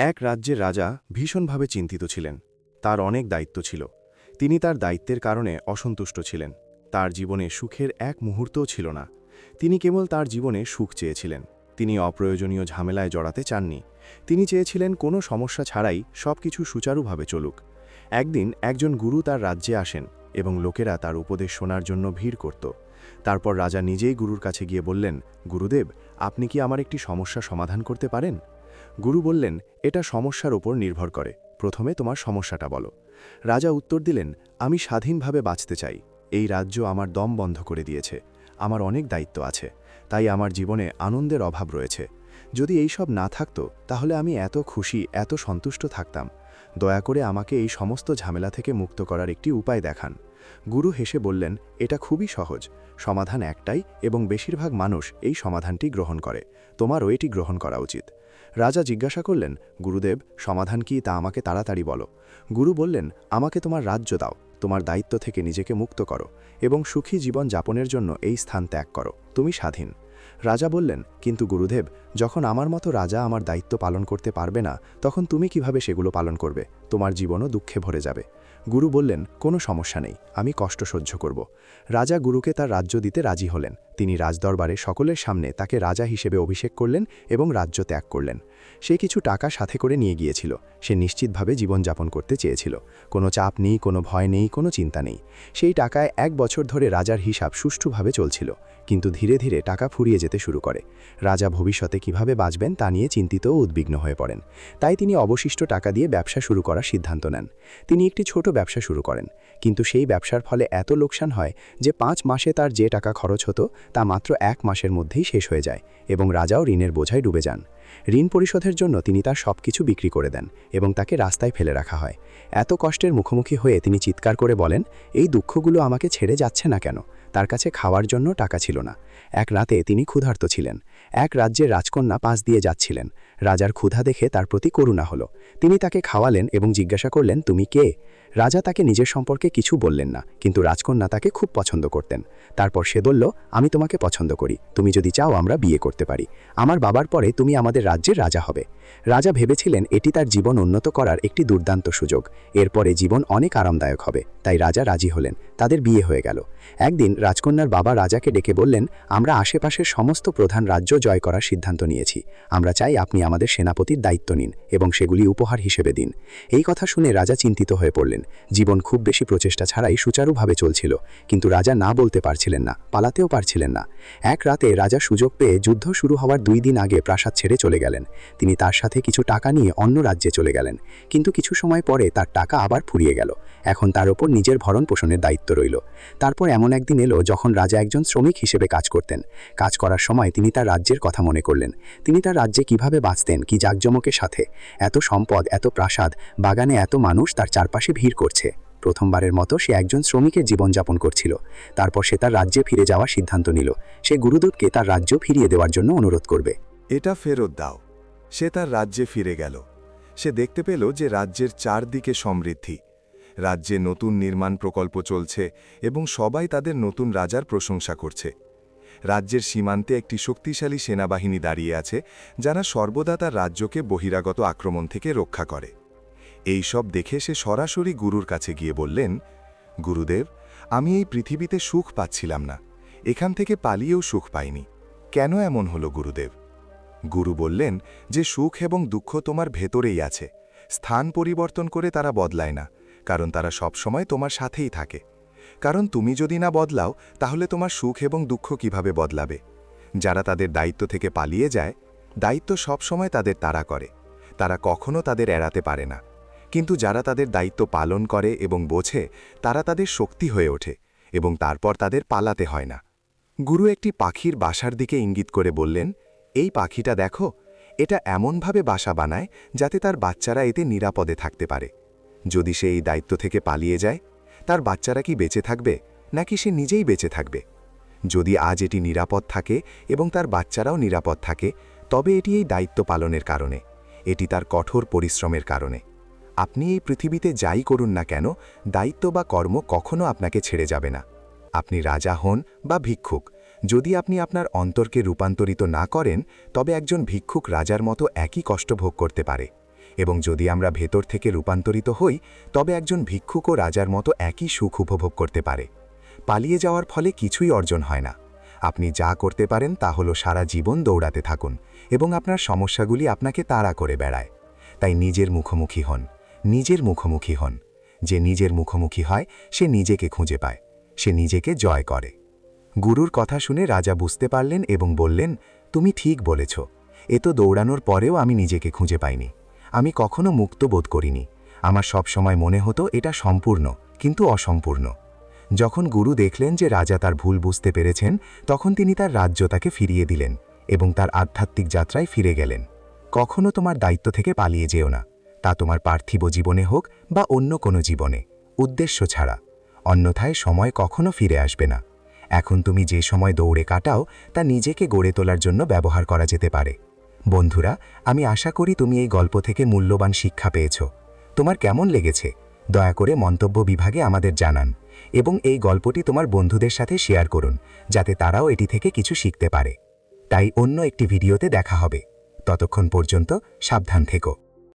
এক রাজ্যের রাজা ভীষণভাবে চিন্তিত ছিলেন। তার অনেক দায়িত্ব ছিল। তিনি তার দায়িত্বের কারণে অসন্তুষ্ট ছিলেন। তার জীবনে সুখের এক মুহূর্তও ছিল না। তিনি কেবল তার জীবনে সুখ চেয়েছিলেন। তিনি অপ্রয়োজনীয় ঝামেলায় জড়াতে চাননি। তিনি চেয়েছিলেন কোনো সমস্যা ছাড়াই সবকিছু সুচারুভাবে চলুক। একদিন একজন গুরু তার রাজ্যে আসেন এবং লোকেরা তার উপদেশ শোনার জন্য ভিড় করত। তারপর রাজা নিজেই গুরুর কাছে গিয়ে বললেন, গুরুদেব, আপনি কি আমার একটি সমস্যা সমাধান করতে পারেন? গুরু বললেন, এটা সমস্যার ওপর নির্ভর করে। প্রথমে তোমার সমস্যাটা বলো। রাজা উত্তর দিলেন, আমি স্বাধীনভাবে বাঁচতে চাই। এই রাজ্য আমার দম বন্ধ করে দিয়েছে। আমার অনেক দায়িত্ব আছে। তাই আমার জীবনে আনন্দের অভাব রয়েছে। যদি এই সব না থাকতো তাহলে আমি এত খুশি, এত সন্তুষ্ট থাকতাম। দয়া করে আমাকে এই সমস্ত ঝামেলা থেকে মুক্ত করার একটি উপায় দেখান। গুরু হেসে বললেন, এটা খুবই সহজ। সমাধান একটাই এবং বেশিরভাগ মানুষ এই সমাধানটি গ্রহণ করে। তোমারও এটি গ্রহণ করা উচিত। রাজা জিজ্ঞাসা করলেন, গুরুদেব, সমাধান কি তা আমাকে তাড়াতাড়ি বলো। গুরু বললেন, আমাকে তোমার রাজ্য দাও, তোমার দায়িত্ব থেকে নিজেকে মুক্ত করো এবং সুখী জীবন যাপনের জন্য এই স্থান ত্যাগ করো। তুমি স্বাধীন। রাজা বললেন, কিন্তু গুরুদেব, যখন আমার মতো রাজা আমার দায়িত্ব পালন করতে পারবে না, তখন তুমি কিভাবে সেগুলো পালন করবে? তোমার জীবনও দুঃখে ভরে যাবে। গুরু বললেন, কোনো সমস্যা নেই, আমি কষ্ট সহ্য করব। রাজা গুরুকে তার রাজ্য দিতে রাজি হলেন। তিনি রাজদরবারে সকলের সামনে তাকে রাজা হিসেবে অভিষেক করলেন এবং রাজ্য ত্যাগ করলেন। সে কিছু টাকা সাথে করে নিয়ে গিয়েছিল। সে নিশ্চিতভাবে জীবনযাপন করতে চেয়েছিল। কোনো চাপ নেই, কোনো ভয় নেই, কোনো চিন্তা নেই। সেই টাকায় 1 বছর ধরে রাজার হিসাব সুষ্ঠুভাবে চলছিল। কিন্তু ধীরে ধীরে টাকা ফুরিয়ে যেতে শুরু করে। রাজা ভবিষ্যতে কিভাবে বাঁচবেন তা নিয়ে চিন্তিত ও উদ্বিগ্ন হয়ে পড়েন। তাই তিনি অবশিষ্ট টাকা দিয়ে ব্যবসা শুরু করার সিদ্ধান্ত নেন। তিনি একটি ছোট ব্যবসা শুরু করেন। কিন্তু সেই ব্যবসার ফলে এত লোকসান হয় যে 5 মাসে তার যে টাকা খরচ হতো তা মাত্র 1 মাসের মধ্যেই শেষ হয়ে যায় এবং রাজাও ঋণের বোঝায় ডুবে যান। ঋণ পরিশোধের জন্য তিনি তার সবকিছু বিক্রি করে দেন এবং তাকে রাস্তায় ফেলে রাখা হয়। এত কষ্টের মুখোমুখি হয়ে তিনি চিৎকার করে বলেন, এই দুঃখগুলো আমাকে ছেড়ে যাচ্ছে না কেন? তার কাছে খাওয়ার জন্য টাকা ছিল না। এক রাতে তিনি ক্ষুধার্ত ছিলেন। এক রাজ্যের রাজকন্যা পাশ দিয়ে যাচ্ছিলেন। রাজার ক্ষুধা দেখে তার প্রতি করুণা হলো। তিনি তাকে খাওয়ালেন এবং জিজ্ঞাসা করলেন, তুমি কে? রাজা তাকে নিজের সম্পর্কে কিছু বললেন না, কিন্তু রাজকন্যা তাকে খুব পছন্দ করতেন। তারপর সে বলল, আমি তোমাকে পছন্দ করি। তুমি যদি চাও আমরা বিয়ে করতে পারি। আমার বাবার পরে তুমি আমাদের রাজ্যের রাজা হবে। রাজা ভেবেছিলেন এটি তার জীবন উন্নত করার একটি দুর্দান্ত সুযোগ। এরপরে জীবন অনেক আরামদায়ক হবে। তাই রাজা রাজি হলেন। তাদের বিয়ে হয়ে গেল। একদিন রাজকন্যার বাবা রাজাকে ডেকে বললেন, আমরা আশেপাশের সমস্ত প্রধান রাজ্য জয় করার সিদ্ধান্ত নিয়েছি। আমরা চাই আপনি আমাদের সেনাপতির দায়িত্ব নিন এবং সেগুলি উপহার হিসেবে দিন। এই কথা শুনে রাজা চিন্তিত হয়ে পড়লেন। জীবন খুব বেশি প্রচেষ্টা ছাড়াই সুচারুভাবে চলছিল, কিন্তু রাজা না বলতে পারছিলেন না, পালাতেও পারছিলেন না। এক রাতে রাজা সুযোগ পেয়ে যুদ্ধ শুরু হওয়ার 2 দিন আগে প্রাসাদ ছেড়ে চলে গেলেন। তিনি তার সাথে কিছু টাকা নিয়ে অন্য রাজ্যে চলে গেলেন। কিন্তু কিছু সময় পরে তার টাকা আবার ফুরিয়ে গেল। এখন তার ওপর নিজের ভরণ পোষণের দায়িত্ব রইল। তারপর এমন একদিন এলো যখন রাজা একজন শ্রমিক হিসেবে কাজ করতেন। কাজ করার সময় তিনি তার রাজ্যের কথা মনে করলেন। তিনি তার রাজ্যে কিভাবে বাঁচতেন, কি জাঁকজমকের সাথে। এত সম্পদ, এত প্রাসাদ, বাগানে এত মানুষ তার চারপাশে ভিড় করছে। প্রথমবারের মতো সে একজন শ্রমিকের জীবনযাপন করছিল। তারপর সে তার রাজ্যে ফিরে যাওয়ার সিদ্ধান্ত নিল। সে গুরুদেবকে তার রাজ্য ফিরিয়ে দেওয়ার জন্য অনুরোধ করবে। এটা ফেরত দাও। সে তার রাজ্যে ফিরে গেল। সে দেখতে পেল যে রাজ্যের চারদিকে সমৃদ্ধি। রাজ্যে নতুন নির্মাণ প্রকল্প চলছে এবং সবাই তাদের নতুন রাজার প্রশংসা করছে। রাজ্যের সীমান্তে একটি শক্তিশালী সেনাবাহিনী দাঁড়িয়ে আছে, যারা সর্বদা তার রাজ্যকে বহিরাগত আক্রমণ থেকে রক্ষা করে। এই সব দেখে সে সরাসরি গুরুর কাছে গিয়ে বললেন, গুরুদেব, আমি এই পৃথিবীতে সুখ পাচ্ছিলাম না। এখান থেকে পালিয়েও সুখ পাইনি। কেন এমন হলো গুরুদেব? গুরু বললেন যে সুখ এবং দুঃখ তোমার ভেতরেই আছে। স্থান পরিবর্তন করে তারা বদলায় না, কারণ তারা সবসময় তোমার সাথেই থাকে। কারণ তুমি যদি না বদলাও, তাহলে তোমার সুখ এবং দুঃখ কিভাবে বদলাবে? যারা তাদের দায়িত্ব থেকে পালিয়ে যায়, দায়িত্ব সবসময় তাদের তাড়া করে। তারা কখনো তাদের এড়াতে পারে না। কিন্তু যারা তাদের দায়িত্ব পালন করে এবং বোঝে, তারা তাদের শক্তি হয়ে ওঠে এবং তারপর তাদের পালাতে হয় না। গুরু একটি পাখির বাসার দিকে ইঙ্গিত করে বললেন, এই পাখিটা দেখো, এটা এমনভাবে বাসা বানায় যাতে তার বাচ্চারা এতে নিরাপদে থাকতে পারে। যদি সে এই দায়িত্ব থেকে পালিয়ে যায়, তার বাচ্চারা কি বেঁচে থাকবে, নাকি সে নিজেই বেঁচে থাকবে? যদি আজ এটি নিরাপদ থাকে এবং তার বাচ্চারাও নিরাপদ থাকে, তবে এটি এই দায়িত্ব পালনের কারণে, এটি তার কঠোর পরিশ্রমের কারণে। আপনি এই পৃথিবীতে যাই করুন না কেন, দায়িত্ব বা কর্ম কখনো আপনাকে ছেড়ে যাবে না। আপনি রাজা হন বা ভিক্ষুক, যদি আপনি আপনার অন্তরকে রূপান্তরিত না করেন, তবে একজন ভিক্ষুক রাজার মতো একই কষ্ট ভোগ করতে পারে। এবং যদি আমরা ভেতর থেকে রূপান্তরিত হই তবে একজন ভিক্ষুকও রাজার মতো একই সুখ উপভোগ করতে পারে। পালিয়ে যাওয়ার ফলে কিছুই অর্জন হয় না। আপনি যা করতে পারেন তা হলো সারা জীবন দৌড়াতে থাকুন এবং আপনার সমস্যাগুলি আপনাকে তাড়া করে বেড়ায়। তাই নিজের মুখোমুখি হন, নিজের মুখোমুখি হন। যে নিজের মুখোমুখি হয় সে নিজেকে খুঁজে পায়, সে নিজেকে জয় করে। গুরুর কথা শুনে রাজা বুঝতে পারলেন এবং বললেন, তুমি ঠিক বলেছ। এ তো দৌড়ানোর পরেও আমি নিজেকে খুঁজে পাইনি। আমি কখনো মুক্ত বোধ করিনি। আমার সব সময় মনে হতো এটা সম্পূর্ণ, কিন্তু অসম্পূর্ণ। যখন গুরু দেখলেন যে রাজা তার ভুল বুঝতে পেরেছেন, তখন তিনি তার রাজ্য তাকে ফিরিয়ে দিলেন এবং তার আধ্যাত্মিক যাত্রায় ফিরে গেলেন। কখনো তোমার দায়িত্ব থেকে পালিয়ে যেও না, তা তোমার পার্থিব জীবনে হোক বা অন্য কোনো জীবনে, উদ্দেশ্য ছাড়া। অন্যথায় সময় কখনো ফিরে আসবে না। এখন তুমি যে সময় দৌড়ে কাটাও তা নিজেকে গড়ে তোলার জন্য ব্যবহার করা যেতে পারে। বন্ধুরা, আমি আশা করি তুমি এই গল্প থেকে মূল্যবান শিক্ষা পেয়েছ। তোমার কেমন লেগেছে দয়া করে মন্তব্য বিভাগে আমাদের জানান এবং এই গল্পটি তোমার বন্ধুদের সাথে শেয়ার করুন, যাতে তারাও এটি থেকে কিছু শিখতে পারে। তাই অন্য একটি ভিডিওতে দেখা হবে। ততক্ষণ পর্যন্ত সাবধান থেকো।